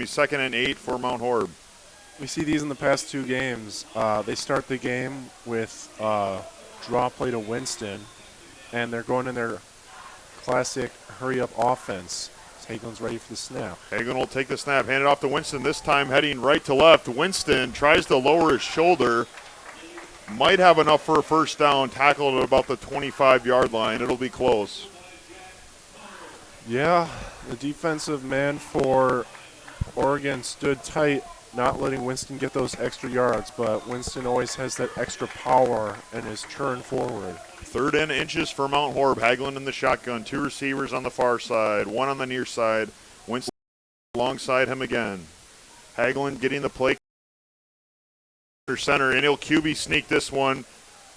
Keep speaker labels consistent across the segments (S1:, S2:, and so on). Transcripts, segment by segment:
S1: second and 8 for Mount Horeb.
S2: We see these in the past 2 games. They start the game with draw play to Winston, and they're going in their classic hurry-up offense. Hagelin's ready for the snap.
S1: Hagelin will take the snap, hand it off to Winston, this time heading right to left. Winston tries to lower his shoulder. Might have enough for a first down, tackled at about the 25-yard line. It'll be close.
S2: Yeah, the defensive man for Oregon stood tight, not letting Winston get those extra yards, but Winston always has that extra power and his turn forward.
S1: 3rd and inches for Mount Horeb. Hagelin in the shotgun. 2 receivers on the far side, 1 on the near side. Winston alongside him again. Hagelin getting the play center, and he'll QB sneak this one.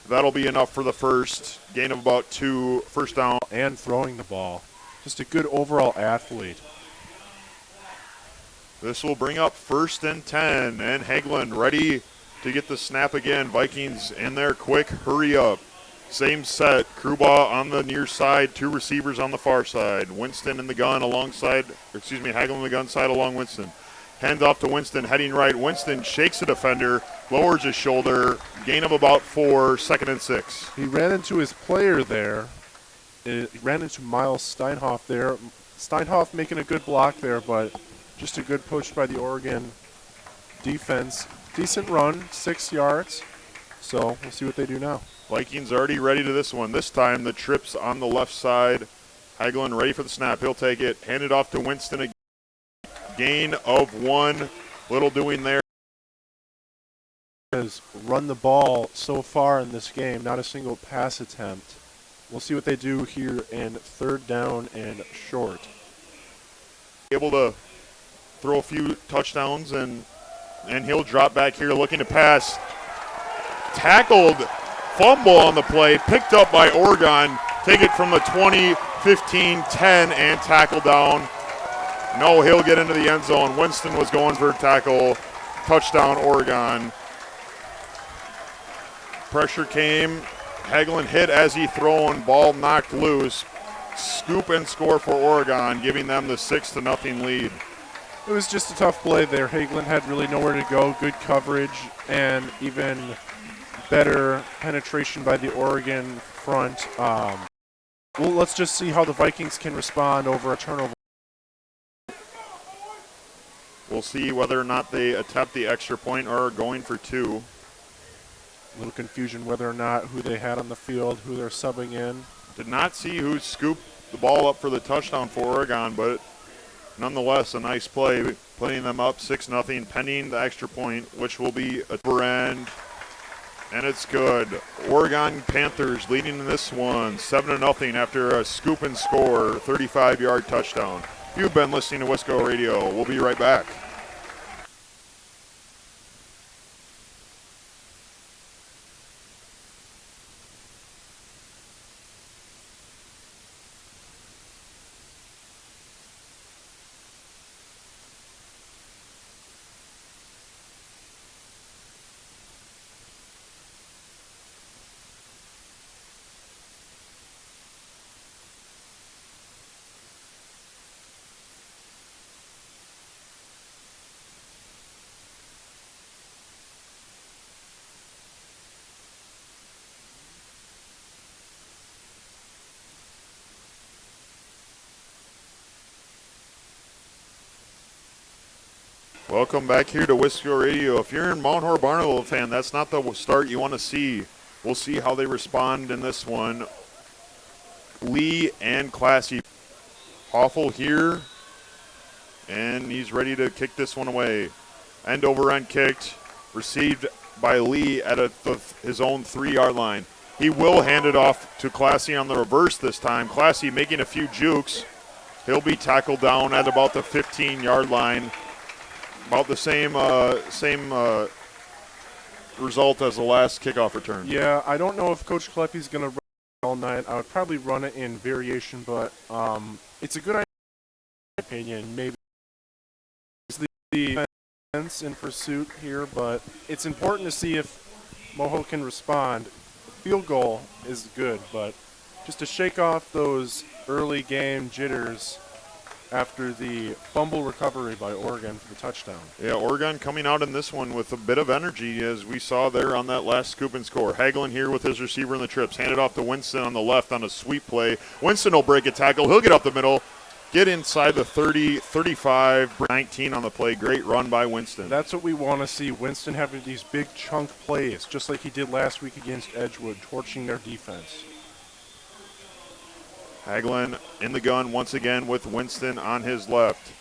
S1: That'll be enough for the first. Gain of about 2, first down.
S2: And throwing the ball. Just a good overall athlete.
S1: This will bring up 1st and 10, and Hagelin ready to get the snap again. Vikings in there quick, hurry up. Same set, Krubaugh on the near side, 2 receivers on the far side. Winston in the gun alongside, Hagelin in the gun side along Winston. Hands off to Winston, heading right. Winston shakes the defender, lowers his shoulder, gain of about 4, 2nd and 6.
S2: He ran into his player there. He ran into Miles Steinhoff there. Steinhoff making a good block there, but just a good push by the Oregon defense. Decent run, 6 yards. So we'll see what they do now.
S1: Vikings already ready to this one. This time the trips on the left side. Hagelin ready for the snap. He'll take it. Hand it off to Winston again. Gain of 1. Little doing there.
S2: Has run the ball so far in this game. Not a single pass attempt. We'll see what they do here in 3rd down and short.
S1: Able to throw a few touchdowns, and he'll drop back here looking to pass. Tackled, fumble on the play, picked up by Oregon. Take it from the 20, 15, 10, and tackle down. No, he'll get into the end zone. Winston was going for a tackle. Touchdown, Oregon. Pressure came. Hagelin hit as he thrown. Ball knocked loose. Scoop and score for Oregon, giving them the 6-0 lead.
S2: It was just a tough play there. Hagelin had really nowhere to go. Good coverage and even better penetration by the Oregon front. Well, let's just see how the Vikings can respond over a turnover.
S1: We'll see whether or not they attempt the extra point or are going for 2.
S2: A little confusion whether or not who they had on the field, who they're subbing in.
S1: Did not see who scooped the ball up for the touchdown for Oregon, but nonetheless a nice play, putting them up 6-0, pending the extra point, which will be a upper end, and it's good. Oregon Panthers leading in this one 7-0 after a scoop and score 35-yard touchdown. You've been listening to Wisco Radio. We'll be right back. Welcome back here to Wisco Radio. If you're in Mount Horeb Barneville fan, that's not the start you want to see. We'll see how they respond in this one. Lee and Classy. Hoffel here, and he's ready to kick this one away. End over end kicked, received by Lee at his own 3-yard line. He will hand it off to Classy on the reverse this time. Classy making a few jukes. He'll be tackled down at about the 15-yard line. About the same result as the last kickoff return.
S2: Yeah, I don't know if Coach Kleppy's going to run it all night. I would probably run it in variation, but it's a good idea, in my opinion. Maybe the defense in pursuit here, but it's important to see if Moho can respond. Field goal is good, but just to shake off those early game jitters, after the fumble recovery by Oregon for the touchdown.
S1: Yeah, Oregon coming out in this one with a bit of energy, as we saw there on that last scoop and score. Hagelin here with his receiver in the trips. Handed off to Winston on the left on a sweep play. Winston will break a tackle. He'll get up the middle, get inside the 30, 35, 19 on the play. Great run by Winston.
S2: That's what we want to see. Winston having these big chunk plays, just like he did last week against Edgewood, torching their defense.
S1: Hagelin in the gun once again with Winston on his left.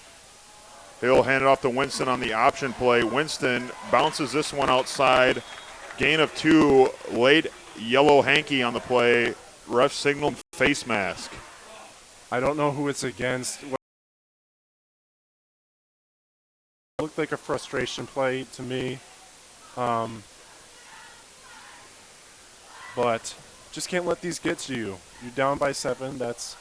S1: He'll hand it off to Winston on the option play. Winston bounces this one outside. Gain of 2. Late yellow hanky on the play. Ref signaled face mask.
S2: I don't know who it's against. It looked like a frustration play to me. But just can't let these get to you. You're down by 7. That's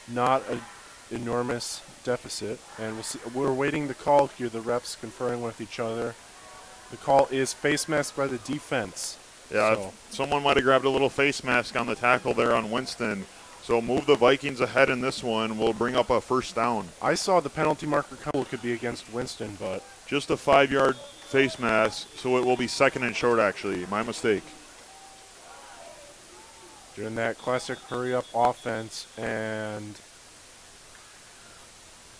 S2: not an enormous deficit. And we'll see. We're waiting the call here. The refs conferring with each other. The call is face mask by the defense.
S1: Yeah,
S2: so
S1: someone might have grabbed a little face mask on the tackle there on Winston. So move the Vikings ahead in this one. We'll bring up a first down.
S2: I saw the penalty marker could be against Winston, but
S1: just a 5-yard face mask, so it will be second and short, actually. My mistake.
S2: Doing that classic hurry-up offense, and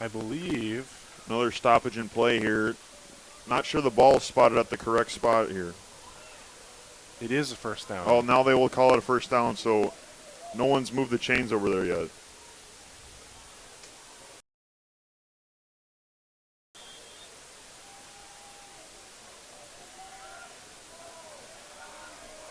S2: I believe
S1: another stoppage in play here. Not sure the ball is spotted at the correct spot here.
S2: It is a first down.
S1: Oh, now they will call it a first down, so no one's moved the chains over there yet.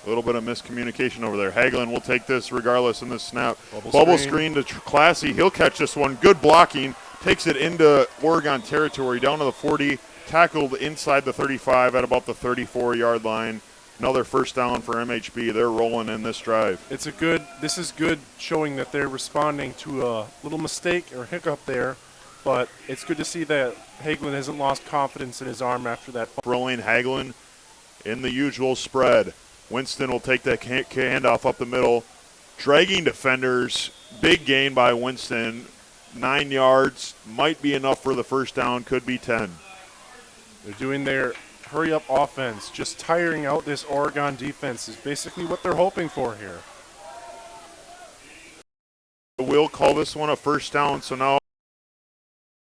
S1: A little bit of miscommunication over there. Hagelin will take this regardless in this snap. Bubble screen to Classy. He'll catch this one. Good blocking. Takes it into Oregon territory, down to the 40. Tackled inside the 35 at about the 34-yard line. Another first down for MHB. They're rolling in this drive.
S2: This is good, showing that they're responding to a little mistake or hiccup there. But it's good to see that Hagelin hasn't lost confidence in his arm after that.
S1: Rolling Hagelin in the usual spread. Winston will take that handoff up the middle. Dragging defenders. Big gain by Winston. 9 yards. Might be enough for the first down. Could be 10.
S2: They're doing their hurry-up offense. Just tiring out this Oregon defense is basically what they're hoping for here.
S1: We'll call this one a first down. So now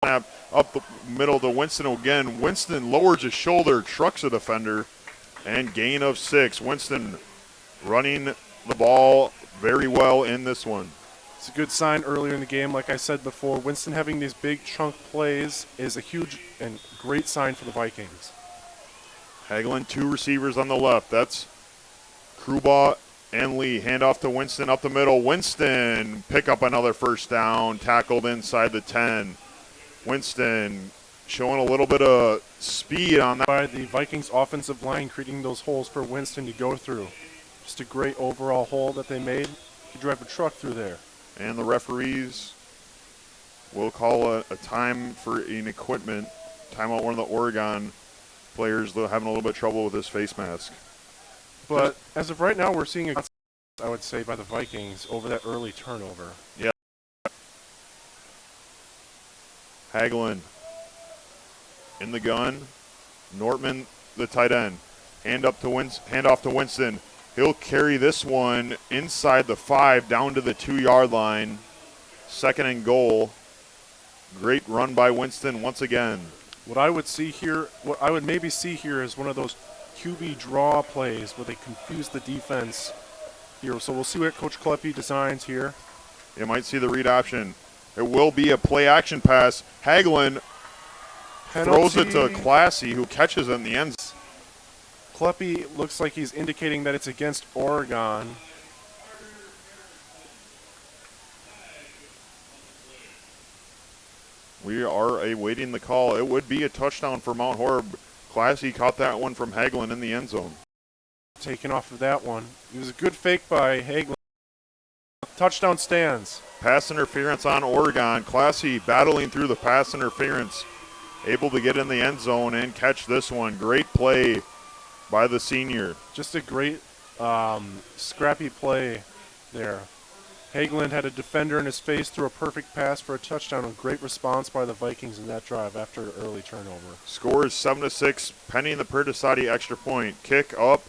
S1: up the middle to Winston again. Winston lowers his shoulder, trucks a defender. And gain of 6. Winston running the ball very well in this one.
S2: It's a good sign earlier in the game. Like I said before, Winston having these big chunk plays is a huge and great sign for the Vikings.
S1: Hagelin, 2 receivers on the left. That's Krubaugh and Lee. Handoff to Winston up the middle. Winston pick up another first down. Tackled inside the 10. Winston showing a little bit of speed on that.
S2: By the Vikings offensive line, creating those holes for Winston to go through. Just a great overall hole that they made. You drive a truck through there.
S1: And the referees will call a time for an equipment. Timeout, one of the Oregon players having a little bit of trouble with his face mask.
S2: But as of right now, we're seeing a, I would say, by the Vikings over that early turnover.
S1: Yeah. Hagelin in the gun. Nortman, the tight end. Hand off to Winston. He'll carry this one inside the 5 down to the 2-yard line. Second and goal. Great run by Winston once again.
S2: What I would maybe see here is one of those QB draw plays where they confuse the defense here. So we'll see what Coach Kleppe designs here.
S1: You might see the read option. It will be a play action pass. Hagelin throws it to Classy, who catches it in the end.
S2: Kleppe looks like he's indicating that it's against Oregon.
S1: We are awaiting the call. It would be a touchdown for Mount Horeb. Classy caught that one from Hagelin in the end zone.
S2: Taken off of that one. It was a good fake by Hagelin. Touchdown stands.
S1: Pass interference on Oregon. Classy battling through the pass interference. Able to get in the end zone and catch this one. Great play by the senior.
S2: Just a great scrappy play there. Hageland had a defender in his face, threw a perfect pass for a touchdown. A great response by the Vikings in that drive after an early turnover.
S1: Score is 7-6, pending the Perdisati extra point. Kick up,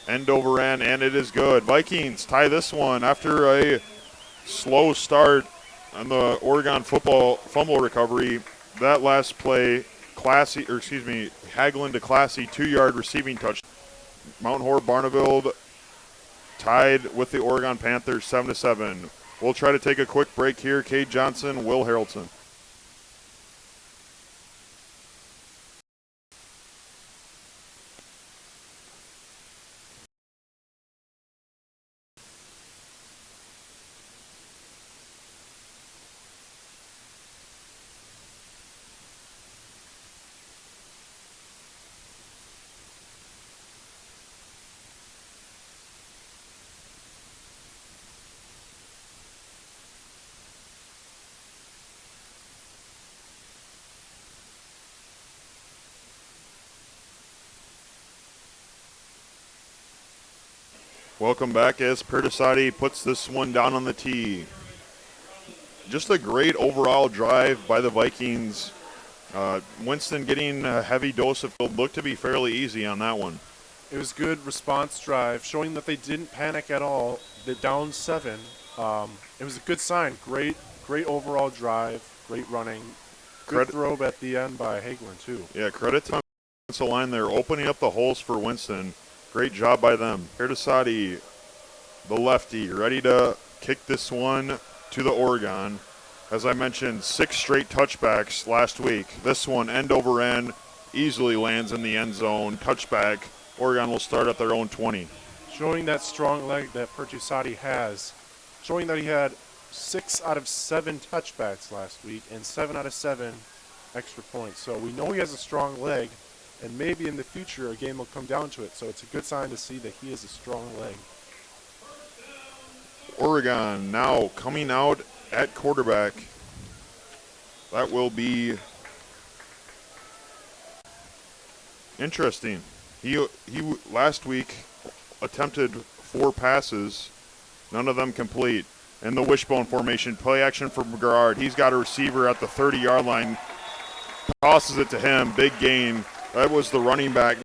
S1: end over end, and it is good. Vikings tie this one after a slow start on the Oregon football fumble recovery. That last play, Hageland to Classy 2-yard receiving touch. Mount Horeb Barneveld tied with the Oregon Panthers 7-7. We'll try to take a quick break here. Cade Johnson, Will Harrelson. Welcome back as Perdisati puts this one down on the tee. Just a great overall drive by the Vikings. Winston getting a heavy dose of field. Looked to be fairly easy on that one.
S2: It was good response drive, showing that they didn't panic at all. They're down 7. It was a good sign. Great overall drive. Great running. Good throw at the end by Hageland, too.
S1: Yeah, credit to the offensive line. They're opening up the holes for Winston. Great job by them. Perdisati, the lefty, ready to kick this one to the Oregon. As I mentioned, 6 straight touchbacks last week. This one, end over end, easily lands in the end zone. Touchback. Oregon will start at their own 20.
S2: Showing that strong leg that Perdisati has. Showing that he had 6 out of 7 touchbacks last week and 7 out of 7 extra points. So we know he has a strong leg. And maybe in the future a game will come down to it. So it's a good sign to see that he has a strong leg.
S1: Oregon now coming out at quarterback. That will be interesting. He last week attempted 4 passes, none of them complete. In the wishbone formation, play action for Gerard. He's got a receiver at the 30-yard line. Tosses it to him, big gain. That was the running back,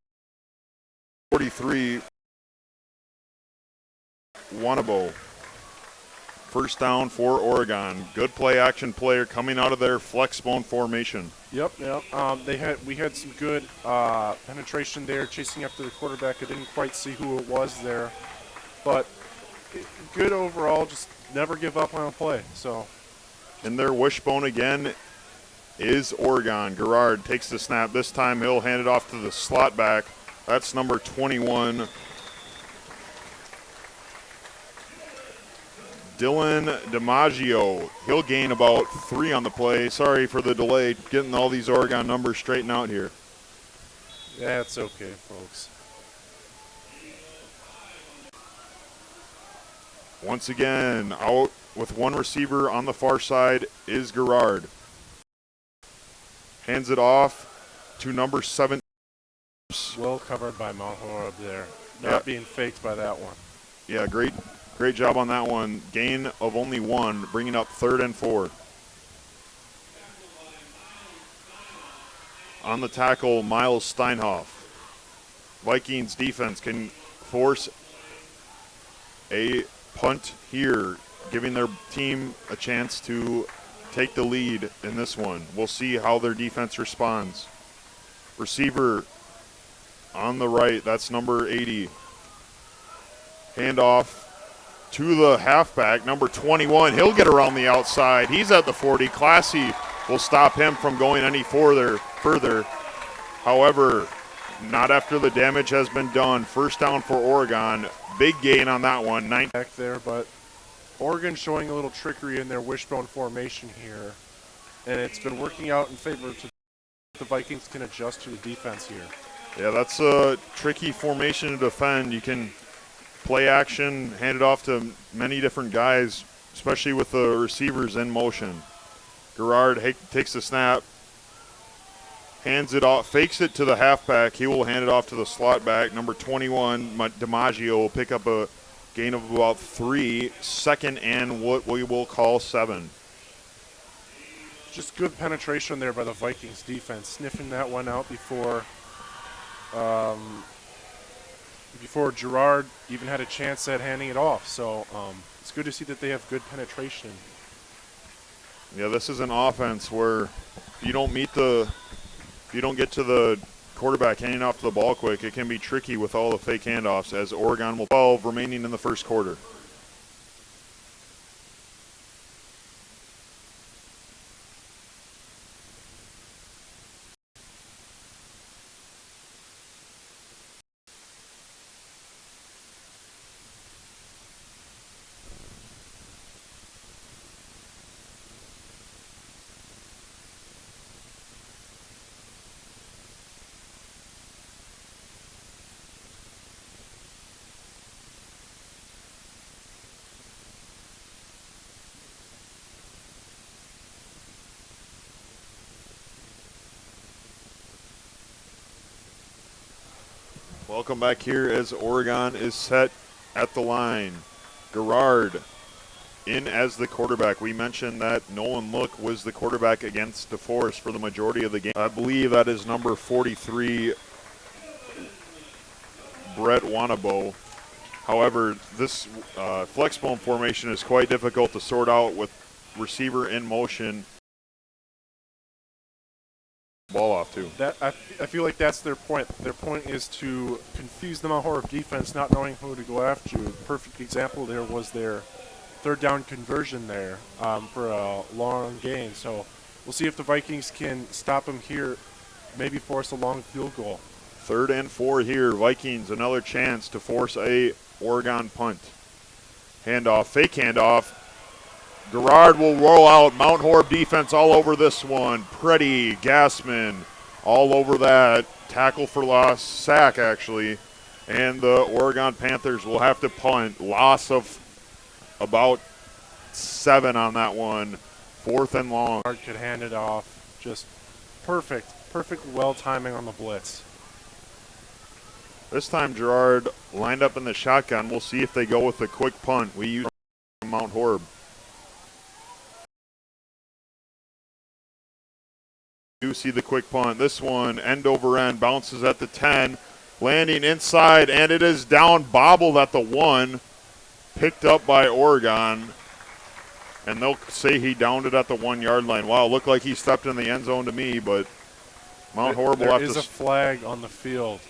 S1: 43, Wanabo. First down for Oregon. Good play action player coming out of their flex bone formation.
S2: Yep. We had some good penetration there, chasing after the quarterback. I didn't quite see who it was there, but good overall. Just never give up on a play. So,
S1: in their wishbone again is Oregon. Gerard takes the snap. This time he'll hand it off to the slot back. That's number 21. Dylan DiMaggio. He'll gain about 3 on the play. Sorry for the delay getting all these Oregon numbers straightened out here.
S2: That's okay, folks.
S1: Once again, out with 1 receiver on the far side is Gerard. Hands it off to number 7.
S3: Well covered by Mount Horeb there. Not being faked by that one.
S1: Yeah, great job on that one. Gain of only 1, bringing up 3rd and 4. On the tackle, Miles Steinhoff. Vikings defense can force a punt here, giving their team a chance to take the lead in this one. We'll see how their defense responds. Receiver on the right, that's number 80. Handoff to the halfback, number 21. He'll get around the outside. He's at the 40. Classy will stop him from going any further. However, not after the damage has been done. First down for Oregon. Big gain on that one.
S2: Back there, but Oregon showing a little trickery in their wishbone formation here, and it's been working out in favor to the Vikings can adjust to the defense here.
S1: Yeah, that's a tricky formation to defend. You can play action, hand it off to many different guys, especially with the receivers in motion. Gerard takes the snap, hands it off, fakes it to the halfback. He will hand it off to the slot back. Number 21, DiMaggio, will pick up a Gain of about 3, second and what we will call 7.
S2: Just good penetration there by the Vikings defense, sniffing that one out before Gerard even had a chance at handing it off. So it's good to see that they have good penetration.
S1: Yeah, this is an offense where if you don't get to the quarterback handing off the ball quick, it can be tricky with all the fake handoffs, as Oregon will 12 remaining in the first quarter. Welcome back here as Oregon is set at the line. Gerard in as the quarterback. We mentioned that Nolan Look was the quarterback against DeForest for the majority of the game. I believe that is number 43, Brett Wanabo. However, this flex bone formation is quite difficult to sort out with receiver in motion. Ball off too.
S2: That I feel like that's their point. Their point is to confuse the Mount Horeb defense, not knowing who to go after. The perfect example there was their third down conversion there for a long gain. So we'll see if the Vikings can stop them here, maybe force a long field goal.
S1: 3rd and 4 here. Vikings another chance to force a Oregon punt. Handoff, fake handoff. Gerard will roll out. Mount Horeb defense all over this one. Preddy, Gassman, all over that. Tackle for loss, sack actually. And the Oregon Panthers will have to punt. Loss of about 7 on that one. 4th and long.
S2: Gerard could hand it off. Just perfect well timing on the blitz.
S1: This time Gerard lined up in the shotgun. We'll see if they go with the quick punt. We use Mount Horeb. Do see the quick punt. This one end over end, bounces at the 10, landing inside, and it is down, bobbled at the 1, picked up by Oregon, and they'll say he downed it at the 1 yard line. Wow, looked like he stepped in the end zone to me, but Mount Horeb will have to.
S2: There is a flag on the field.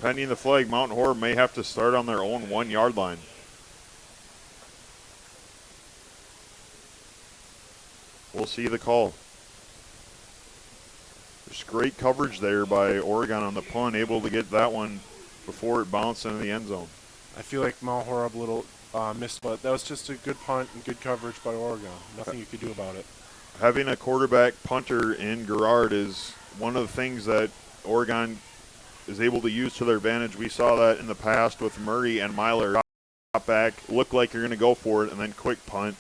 S1: Pending the flag, Mount Horeb may have to start on their own 1 yard line. We'll see the call. There's great coverage there by Oregon on the punt, able to get that one before it bounced into the end zone.
S2: I feel like Mount Horeb a little missed, but that was just a good punt and good coverage by Oregon. Nothing you could do about it.
S1: Having a quarterback punter in Gerard is one of the things that Oregon is able to use to their advantage. We saw that in the past with Murray and Myler. Drop back, look like you're going to go for it, and then quick punt.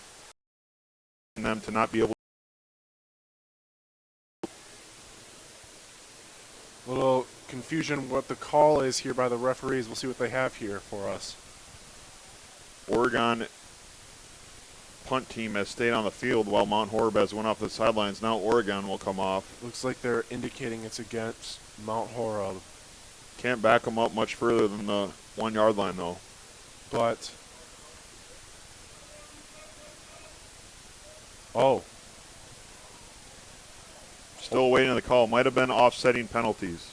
S1: And them to not be able.
S2: Little confusion what the call is here by the referees. We'll see what they have here for us.
S1: Oregon punt team has stayed on the field while Mount Horeb has went off the sidelines. Now Oregon will come off.
S2: Looks like they're indicating it's against Mount Horeb.
S1: Can't back them up much further than the 1 yard line though.
S2: But oh.
S1: Still waiting on the call. Might have been offsetting penalties.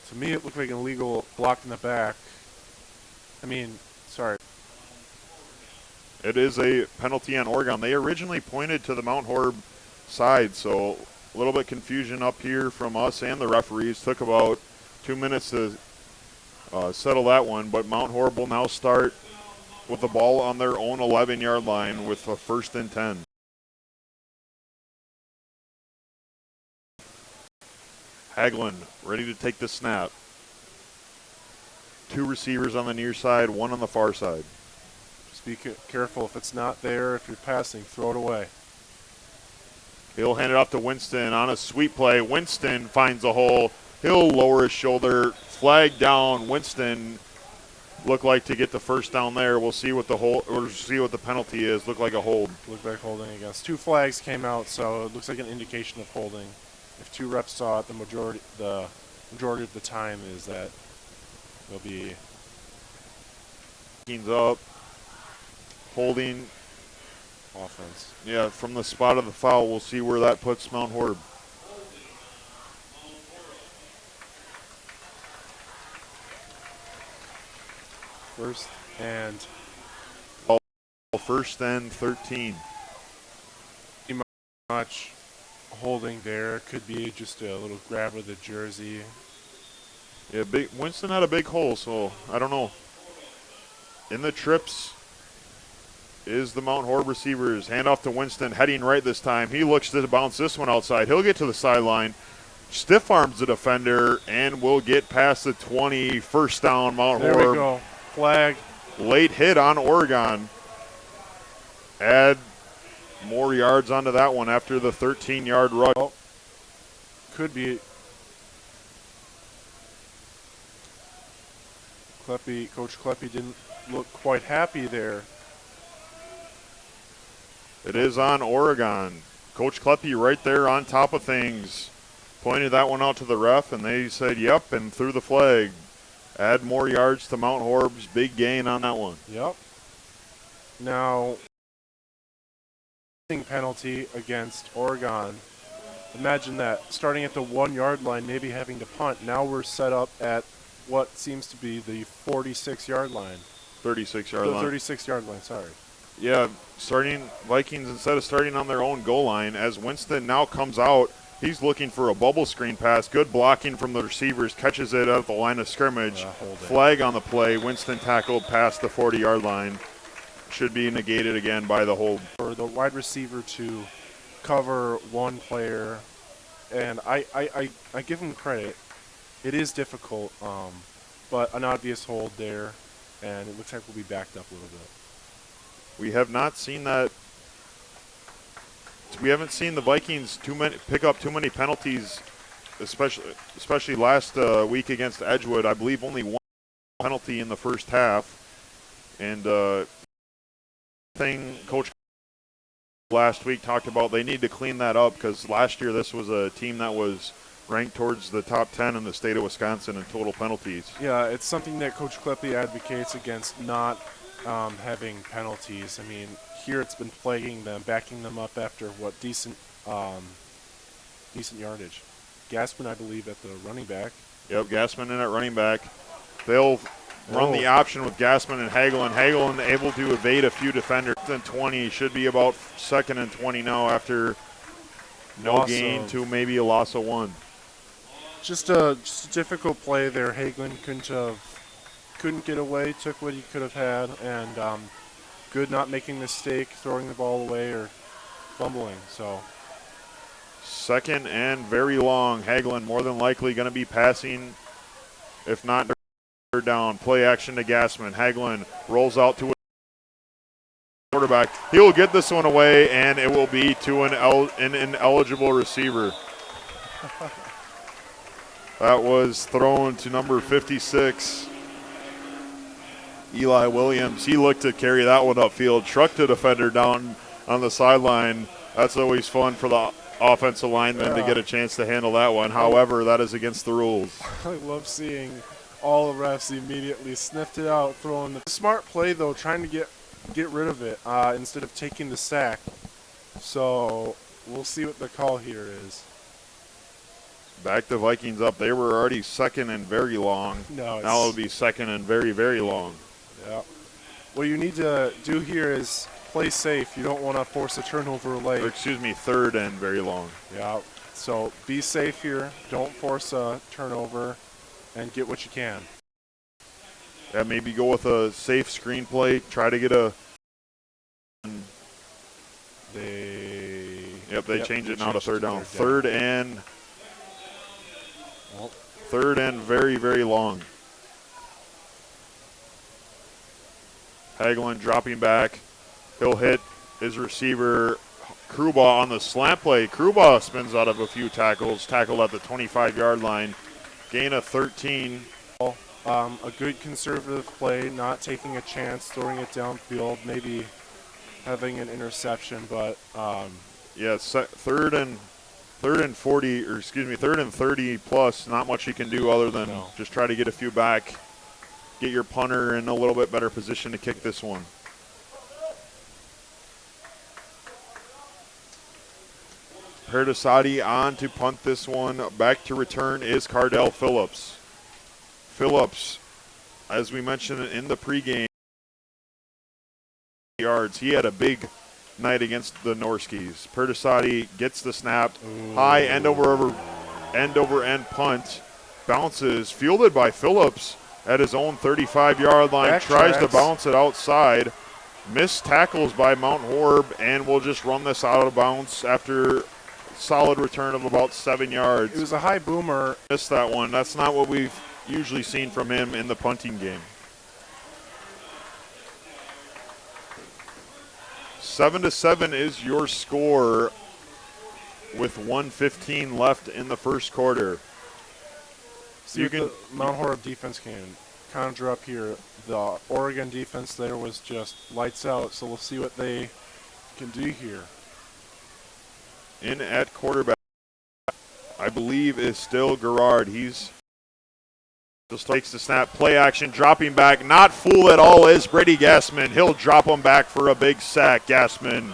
S2: To me, it looked like an illegal block in the back. Sorry.
S1: It is a penalty on Oregon. They originally pointed to the Mount Horeb side, so a little bit confusion up here from us and the referees. Took about 2 minutes to settle that one, but Mount Horeb will now start with the ball on their own 11 yard line with a 1st and 10. Hagelin ready to take the snap. 2 receivers on the near side, 1 on the far side.
S2: Just be careful. If it's not there, if you're passing, throw it away.
S1: He'll hand it off to Winston on a sweep play. Winston finds a hole, He'll lower his shoulder. Flag down. Winston looked like to get the first down there. We'll see what the penalty is. Looked like a hold.
S2: Looked like holding against. 2 flags came out, so it looks like an indication of holding. If 2 refs saw it, the majority of the time is that there'll be
S1: up, holding
S2: offense.
S1: Yeah, from the spot of the foul, we'll see where that puts Mount Horeb.
S2: First and
S1: 13.
S2: Pretty much holding there. Could be just a little grab of the jersey.
S1: Yeah, Winston had a big hole, so I don't know. In the trips is the Mount Horeb receivers. Hand off to Winston, heading right this time. He looks to bounce this one outside. He'll get to the sideline. Stiff arms the defender and will get past the 20. First down, Mount Horeb.
S2: There we go. Flag.
S1: Late hit on Oregon. Add more yards onto that one after the 13-yard rush.
S2: Oh, could be. Coach Kleppe didn't look quite happy there.
S1: It is on Oregon. Coach Kleppe right there on top of things. Pointed that one out to the ref, and they said, yep, and threw the flag. Add more yards to Mount Horeb's big gain on that one.
S2: Yep. Now, penalty against Oregon. Imagine that. Starting at the 1-yard line, maybe having to punt. Now we're set up at what seems to be the 46-yard line.
S1: 36-yard line.
S2: 36-yard line, sorry.
S1: Yeah, starting Vikings instead of starting on their own goal line. As Winston now comes out, he's looking for a bubble screen pass. Good blocking from the receivers. Catches it at the line of scrimmage. Flag on the play. Winston tackled past the 40-yard line. Should be negated again by the hold.
S2: For the wide receiver to cover one player, and I give him credit. It is difficult, but an obvious hold there, and it looks like we'll be backed up a little bit.
S1: We have not seen that. We haven't seen the Vikings pick up too many penalties, especially last week against Edgewood. I believe only one penalty in the first half. And thing Coach last week talked about, they need to clean that up because last year this was a team that was ranked towards the top 10 in the state of Wisconsin in total penalties.
S2: Yeah, it's something that Coach Kleppe advocates against, not having penalties. I mean, here it's been plaguing them, backing them up after what decent yardage. Gassman, I believe, at the running back.
S1: Yep, Gassman in at running back. They'll run the option with Gassman and Hagelin. Hagelin able to evade a few defenders. Then 20 should be about 2nd and 20 now after no gain to maybe a loss of 1.
S2: Just a difficult play there. Hagelin couldn't get away, took what he could have had, and good not making a mistake, throwing the ball away or fumbling. So
S1: 2nd and very long. Hagelin more than likely going to be passing, if not down. Play action to Gassman. Hagelin rolls out to a quarterback. He'll get this one away, and it will be to an ineligible receiver. That was thrown to number 56. Eli Williams, he looked to carry that one upfield, trucked the defender down on the sideline. That's always fun for the offensive lineman to get a chance to handle that one. However, that is against the rules.
S2: I love seeing all the refs immediately sniffed it out, throwing the smart play though, trying to get rid of it instead of taking the sack. So we'll see what the call here is.
S1: Back the Vikings up. They were already 2nd and very long.
S2: No,
S1: now it'll be 2nd and very, very long.
S2: Yeah. What you need to do here is play safe. You don't want to force a turnover late.
S1: Or, excuse me, 3rd and very long.
S2: Yeah. So be safe here. Don't force a turnover and get what you can.
S1: Yeah, maybe go with a safe screenplay. Try to get a. They change it now to 3rd down. 3rd and.
S2: Well,
S1: 3rd and very, very long. Hagelin dropping back. He'll hit his receiver, Kruba, on the slant play. Kruba spins out of a few tackles, tackled at the 25-yard line. Gain of 13.
S2: A good conservative play, not taking a chance, throwing it downfield, maybe having an interception, but
S1: yeah, third and 40, or excuse me, third and 30 plus. Not much you can do other than just try to get a few back, get your punter in a little bit better position to kick this one. Perdasati on to punt this one. Back to return is Cardell Phillips. Phillips, as we mentioned in the pregame yards, he had a big night against the Norskis. Perdasati gets the snap. Ooh. High end over end punt. Bounces, fielded by Phillips at his own 35-yard line.
S2: Back
S1: tries
S2: tracks.
S1: to bounce it outside. Missed tackles by Mount Horeb, and we'll just run this out of bounds after solid return of about 7 yards.
S2: It was a high boomer.
S1: Missed that one. That's not what we've usually seen from him in the punting game. 7-7 is your score with 1:15 left in the first quarter.
S2: See you can the Mount Horeb defense can conjure up here. The Oregon defense there was just lights out, so we'll see what they can do here.
S1: In at quarterback, I believe, is still Gerard. He's just takes the snap, play action, dropping back. Not fooled at all is Brady Gassman. He'll drop him back for a big sack. Gassman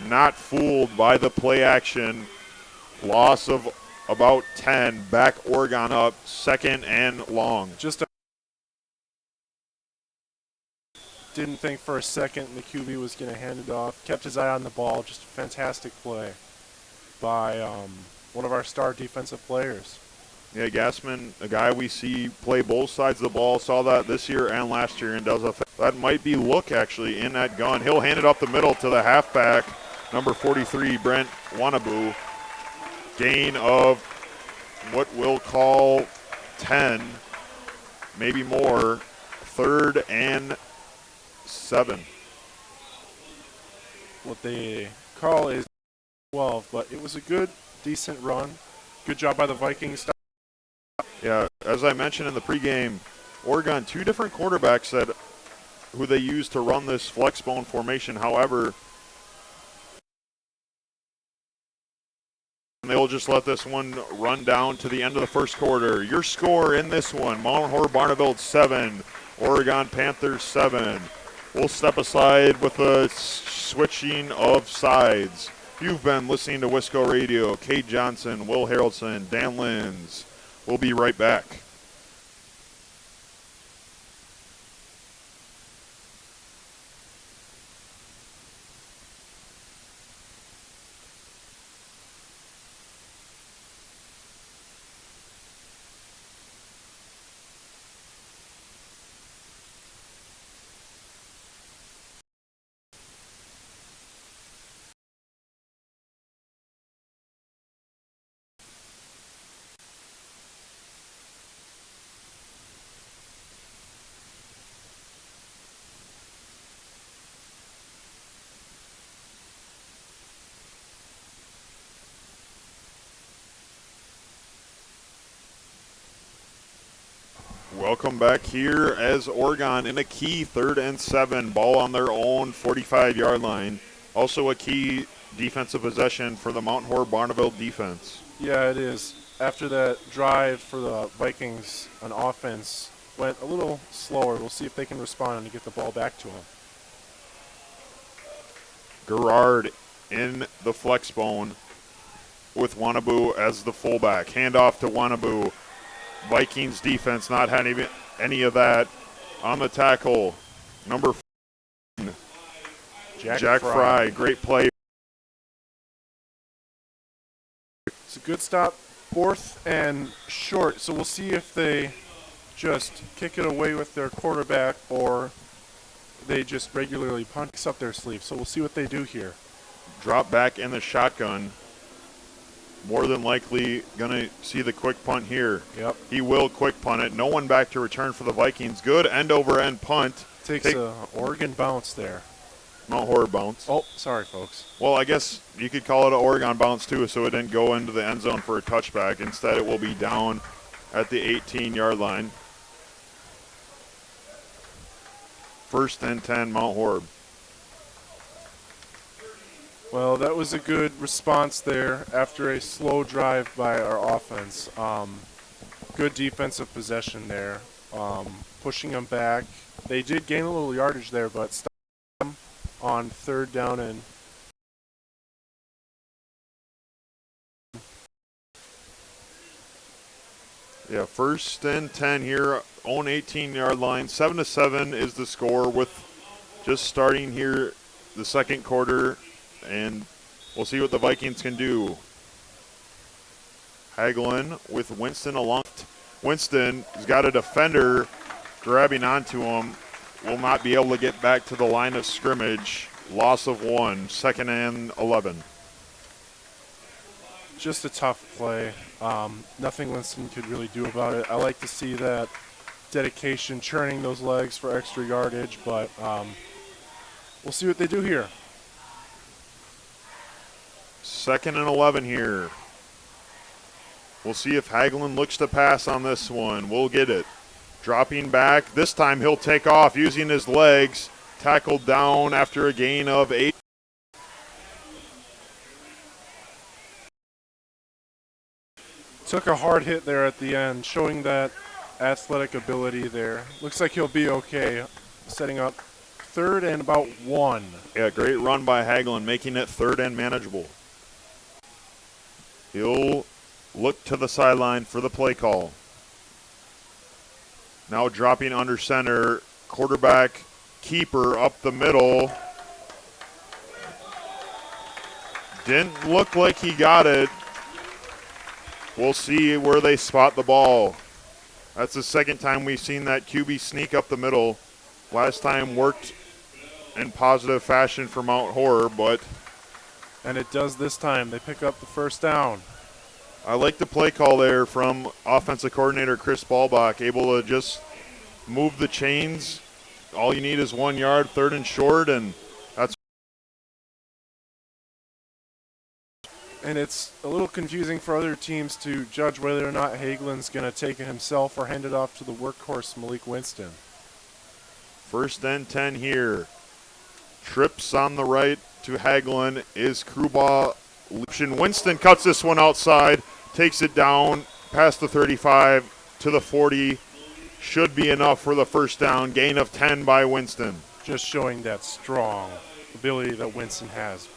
S1: not fooled by the play action. Loss of about 10. Back Oregon up, 2nd and long.
S2: Didn't think for a second the QB was going to hand it off. Kept his eye on the ball. Just a fantastic play by one of our star defensive players.
S1: Yeah, Gassman, a guy we see play both sides of the ball, saw that this year and last year, and does that might be Look actually in that gun. He'll hand it up the middle to the halfback, number 43, Brent Wanabu. Gain of what we'll call 10, maybe more, 3rd and 7.
S2: What they call is 12, but it was a good, decent run. Good job by the Vikings.
S1: Yeah, as I mentioned in the pregame, Oregon, 2 different quarterbacks who they use to run this flex bone formation. However, they'll just let this one run down to the end of the first quarter. Your score in this one, Mount Horeb Barneveld 7, Oregon Panthers 7. We'll step aside with a switching of sides. You've been listening to Wisco Radio. Kate Johnson, Will Harrelson, Dan Linz. We'll be right back. Welcome back here as Oregon in a key 3rd and 7, ball on their own 45-yard line. Also a key defensive possession for the Mount Horeb Barneveld defense.
S2: Yeah, it is. After that drive for the Vikings, an offense went a little slower. We'll see if they can respond and get the ball back to them.
S1: Gerard in the flex bone with Wanabu as the fullback. Handoff to Wanabu. Vikings defense not having any of that. On the tackle, number 4, Jack Fry. Great play.
S2: It's a good stop. 4th and short. So we'll see if they just kick it away with their quarterback or they just regularly punch up their sleeve. So we'll see what they do here.
S1: Drop back in the shotgun. More than likely going to see the quick punt here.
S2: Yep.
S1: He will quick punt it. No one back to return for the Vikings. Good end-over-end punt.
S2: Takes a Oregon bounce there.
S1: Mount Horeb bounce.
S2: Oh, sorry, folks.
S1: Well, I guess you could call it an Oregon bounce, too, so it didn't go into the end zone for a touchback. Instead, it will be down at the 18-yard line. 1st and 10, Mount Horeb.
S2: Well, that was a good response there after a slow drive by our offense. Good defensive possession there, pushing them back. They did gain a little yardage there, but stopped them on 3rd down and
S1: yeah, 1st and 10 here, own 18-yard line. 7-7 is the score with just starting here the 2nd quarter, and we'll see what the Vikings can do. Hagelin with Winston along. Winston has got a defender grabbing onto him. Will not be able to get back to the line of scrimmage. Loss of 1, 2nd and 11.
S2: Just a tough play. Nothing Winston could really do about it. I like to see that dedication, churning those legs for extra yardage, but we'll see what they do here.
S1: 2nd and 11 here. We'll see if Hagelin looks to pass on this one. We'll get it. Dropping back. This time he'll take off using his legs. Tackled down after a gain of 8.
S2: Took a hard hit there at the end, showing that athletic ability there. Looks like he'll be okay. Setting up 3rd and about 1.
S1: Yeah, great run by Hagelin, making it 3rd and manageable. He'll look to the sideline for the play call. Now dropping under center, quarterback keeper up the middle. Didn't look like he got it. We'll see where they spot the ball. That's the 2nd time we've seen that QB sneak up the middle. Last time worked in positive fashion for Mount Horeb, but...
S2: And it does this time. They pick up the 1st down.
S1: I like the play call there from offensive coordinator Chris Ballbach, able to just move the chains. All you need is 1 yard, 3rd and short, and that's...
S2: And it's a little confusing for other teams to judge whether or not Hagelin's going to take it himself or hand it off to the workhorse Malik Winston.
S1: 1st and 10 here. Trips on the right to Hagelin is Kruba. Winston cuts this one outside, takes it down past the 35 to the 40. Should be enough for the 1st down. Gain of 10 by Winston.
S2: Just showing that strong ability that Winston has.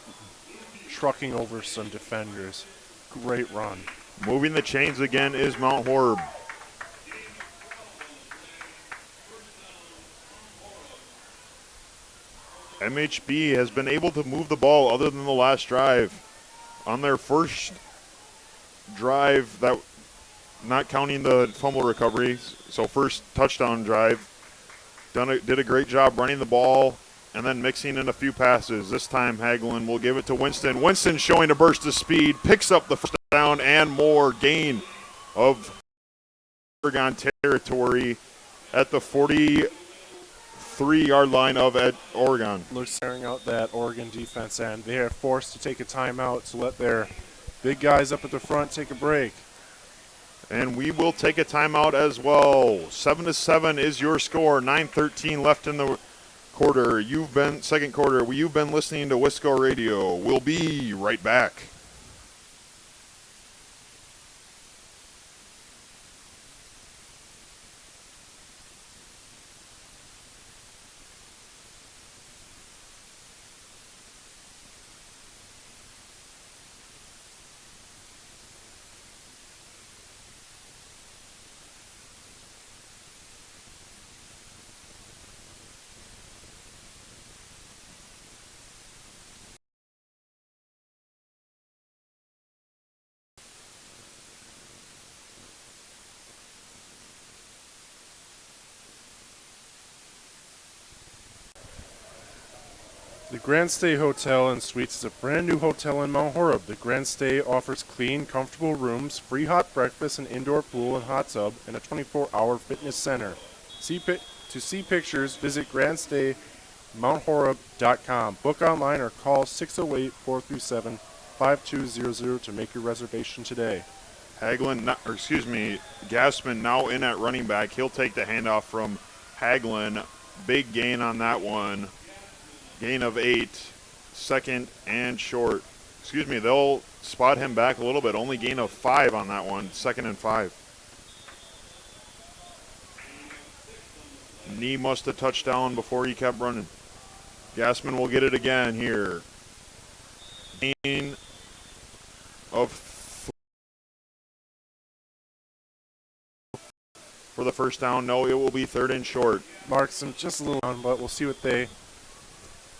S2: Trucking over some defenders. Great run.
S1: Moving the chains again is Mount Horeb. MHB has been able to move the ball other than the last drive. On their first drive, that not counting the fumble recovery, so first touchdown drive, did a great job running the ball and then mixing in a few passes. This time Hagelin will give it to Winston. Winston showing a burst of speed, picks up the 1st down and more. Gain of Oregon territory at the 43-yard line of Oregon.
S2: Looks staring out that Oregon defense, and they are forced to take a timeout to let their big guys up at the front take a break.
S1: And we will take a timeout as well. 7-7 is your score. 9:13 left in the quarter. Second quarter. You've been listening to Wisco Radio. We'll be right back.
S2: The Grand Stay Hotel and Suites is a brand new hotel in Mount Horeb. The Grand Stay offers clean, comfortable rooms, free hot breakfast, an indoor pool and hot tub, and a 24-hour fitness center. To see pictures, visit grandstaymount.horeb.com. Book online or call 608-437-5200 to make your reservation today.
S1: Gassman now in at running back. He'll take the handoff from Hagelin. Big gain on that one. Gain of 8. Second and short. They'll spot him back a little bit. Only gain of 5 on that one. 2nd and 5. Knee must have touched down before he kept running. Gassman will get it again here. Gain of 3 for the first down. No, it will be 3rd and short.
S2: Marks him just a little down, but we'll see what they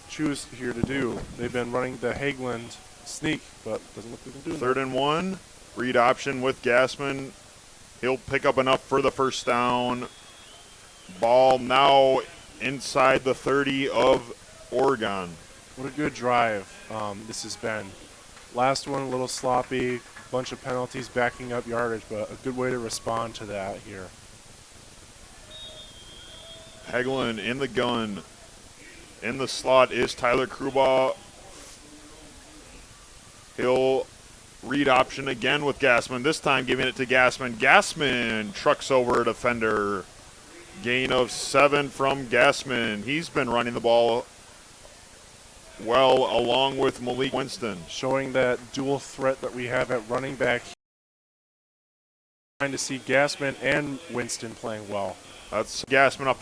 S2: choose here to do. They've been running the Hageland sneak, but doesn't look like they can do it.
S1: 3rd and 1. Read option with Gassman. He'll pick up enough for the first down. Ball now inside the 30 of Oregon.
S2: What a good drive this has been. Last one a little sloppy, bunch of penalties backing up yardage, but a good way to respond to that here.
S1: Hagelin in the gun. In the slot is Tyler Krubaugh. He'll read option again with Gassman. This time giving it to Gassman. Gassman trucks over a defender. Gain of 7 from Gassman. He's been running the ball well along with Malik Winston.
S2: Showing that dual threat that we have at running back. Trying to see Gassman and Winston playing well.
S1: That's Gassman up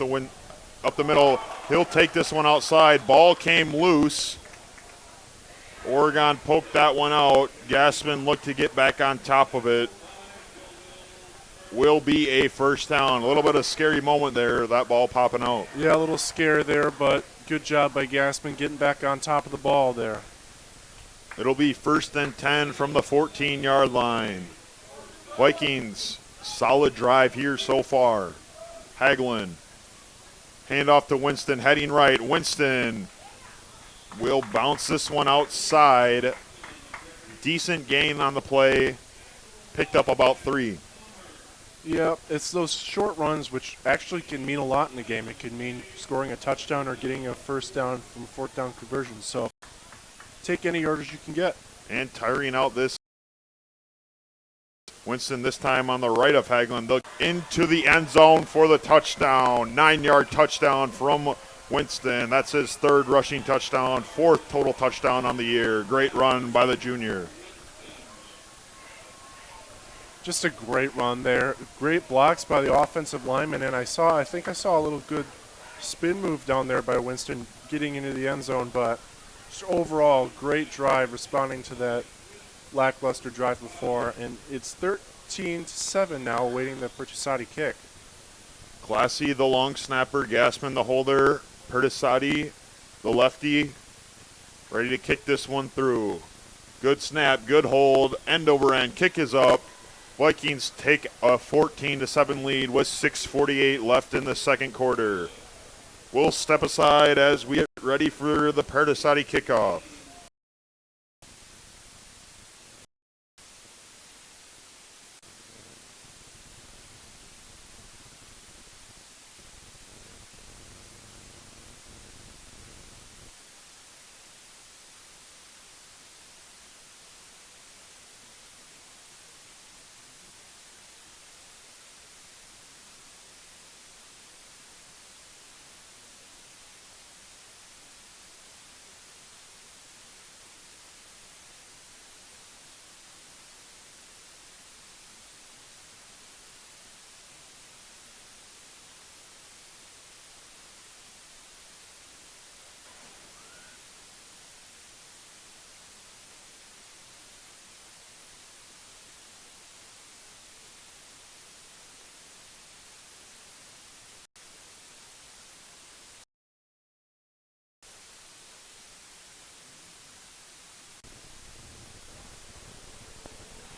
S1: the middle. He'll take this one outside. Ball came loose. Oregon poked that one out. Gassman looked to get back on top of it. Will be a first down. A little bit of scary moment there, that ball popping out.
S2: Yeah, a little scare there, but good job by Gassman getting back on top of the ball there.
S1: It'll be 1st and 10 from the 14-yard line. Vikings, solid drive here so far. Hagelin, handoff to Winston, heading right. Winston will bounce this one outside. Decent gain on the play. Picked up about 3.
S2: Yeah, it's those short runs which actually can mean a lot in the game. It can mean scoring a touchdown or getting a first down from a 4th down conversion. So take any yardage you can get.
S1: And tiring out this. Winston this time on the right of Hagelin. Look into the end zone for the touchdown. 9-yard touchdown from Winston. That's his 3rd rushing touchdown, 4th total touchdown on the year. Great run by the junior.
S2: Just a great run there. Great blocks by the offensive lineman, and I think I saw a little good spin move down there by Winston getting into the end zone, but just overall, great drive responding to that lackluster drive before, and it's 13-7 now awaiting the Pertusati kick.
S1: Classy, the long snapper, Gassman, the holder, Pertusati, the lefty, ready to kick this one through. Good snap, good hold, end over end, kick is up. Vikings take a 14-7 lead with 6:48 left in the second quarter. We'll step aside as we get ready for the Pertusati kickoff.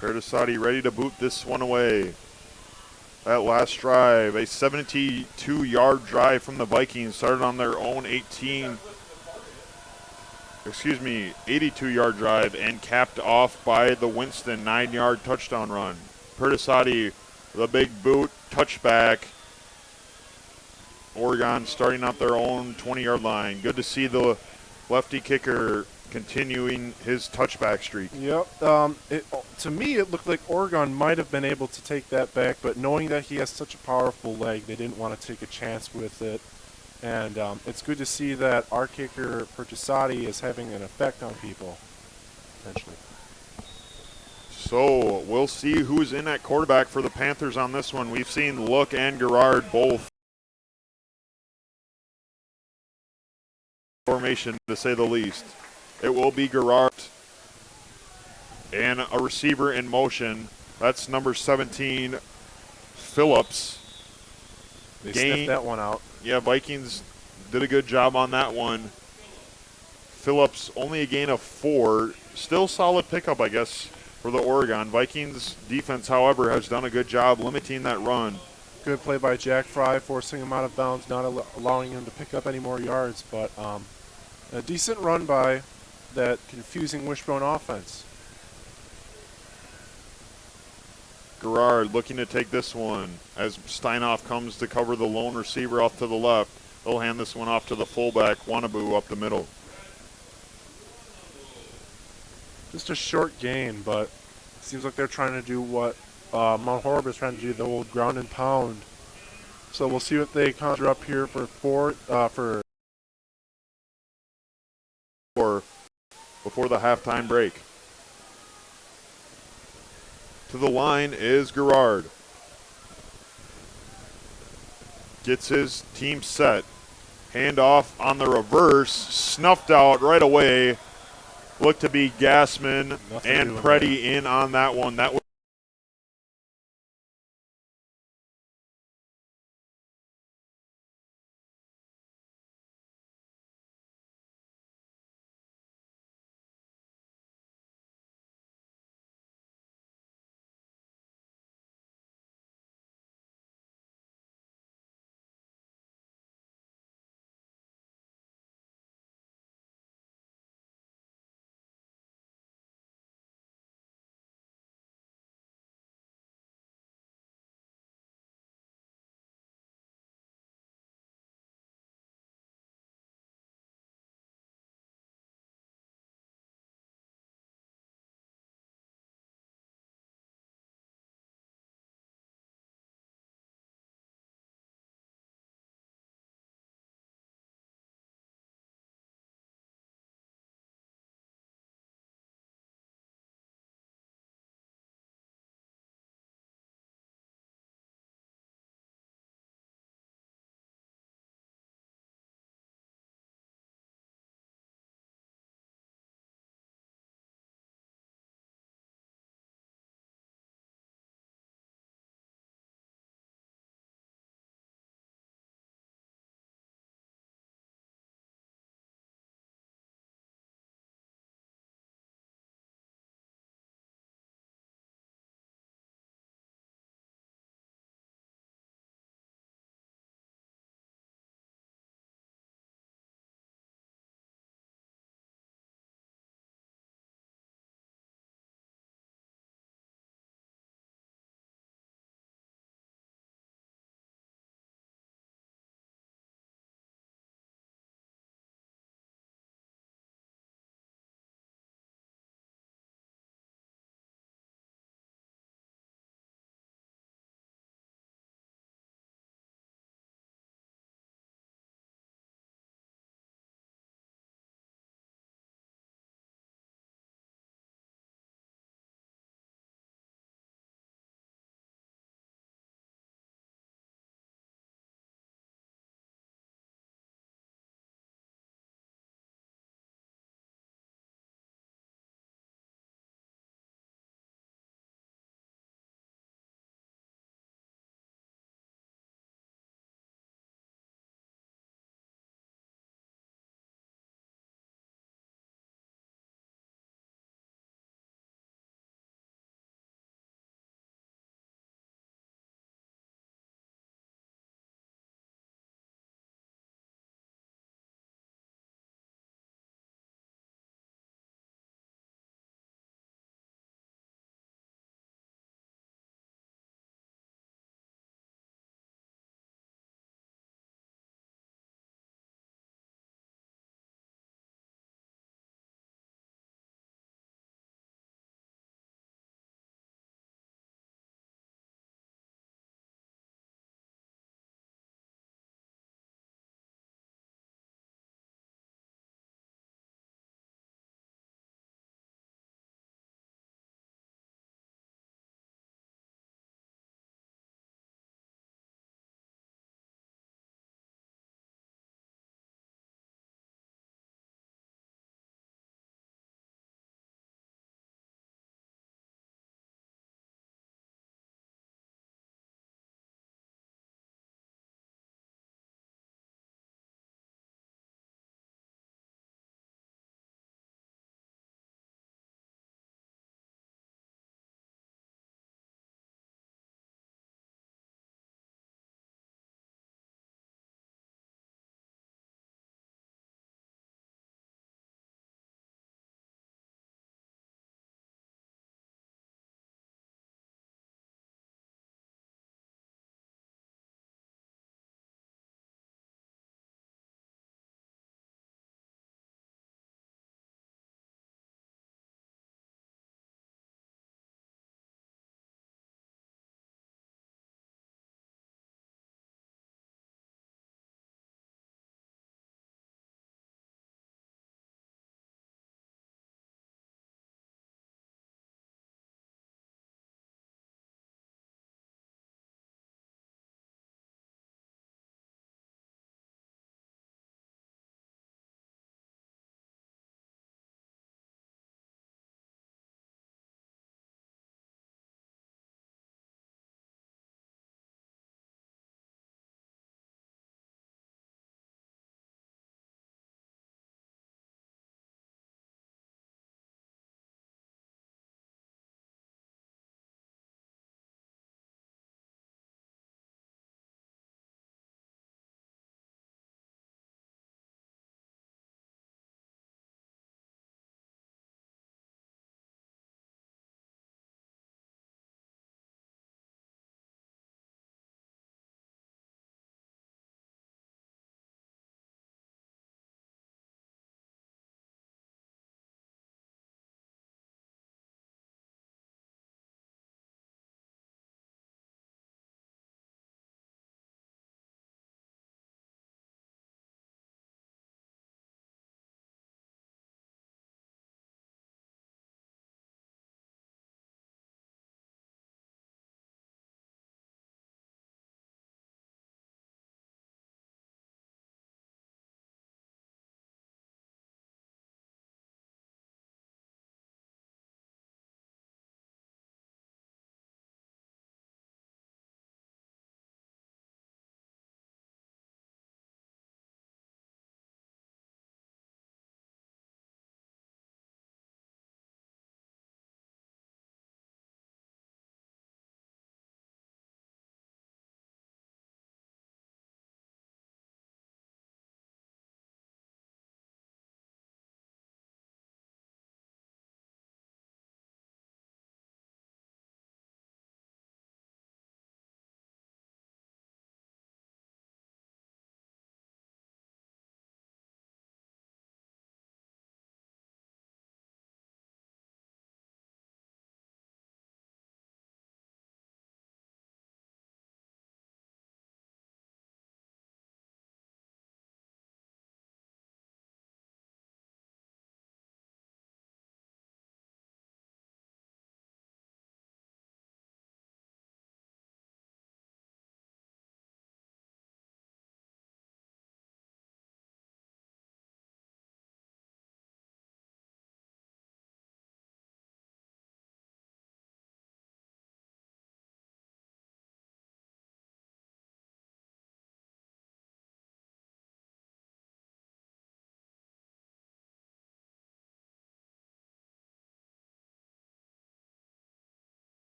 S1: Pertusati ready to boot this one away. That last drive, a 72-yard drive from the Vikings, started on their own 82-yard drive and capped off by the Winston 9-yard touchdown run. Pertusati, the big boot, touchback. Oregon starting out their own 20-yard line. Good to see the lefty kicker continuing his touchback streak.
S2: Yep. To me, it looked like Oregon might have been able to take that back, but knowing that he has such a powerful leg, they didn't want to take a chance with it. And it's good to see that our kicker, Pertusati, is having an effect on people, potentially.
S1: So we'll see who's in at quarterback for the Panthers on this one. We've seen Look and Gerard both formation, to say the least. It will be Gerard and a receiver in motion. That's number 17, Phillips.
S2: They sniffed that one out.
S1: Yeah, Vikings did a good job on that one. Phillips only a gain of 4. Still solid pickup, I guess, for the Oregon. Vikings defense, however, has done a good job limiting that run.
S2: Good play by Jack Fry, forcing him out of bounds, not allowing him to pick up any more yards. But a decent run by that confusing Wishbone offense.
S1: Gerard looking to take this one as Steinhoff comes to cover the lone receiver off to the left. They'll hand this one off to the fullback, Wannabu, up the middle.
S2: Just a short gain, but it seems like they're trying to do what Mount Horeb is trying to do, the old ground and pound. So we'll see what they conjure up here for
S1: before the halftime break. To the line is Gerard. Gets his team set. Handoff on the reverse. Snuffed out right away. Looked to be Gassman and Preddy in on that one. That was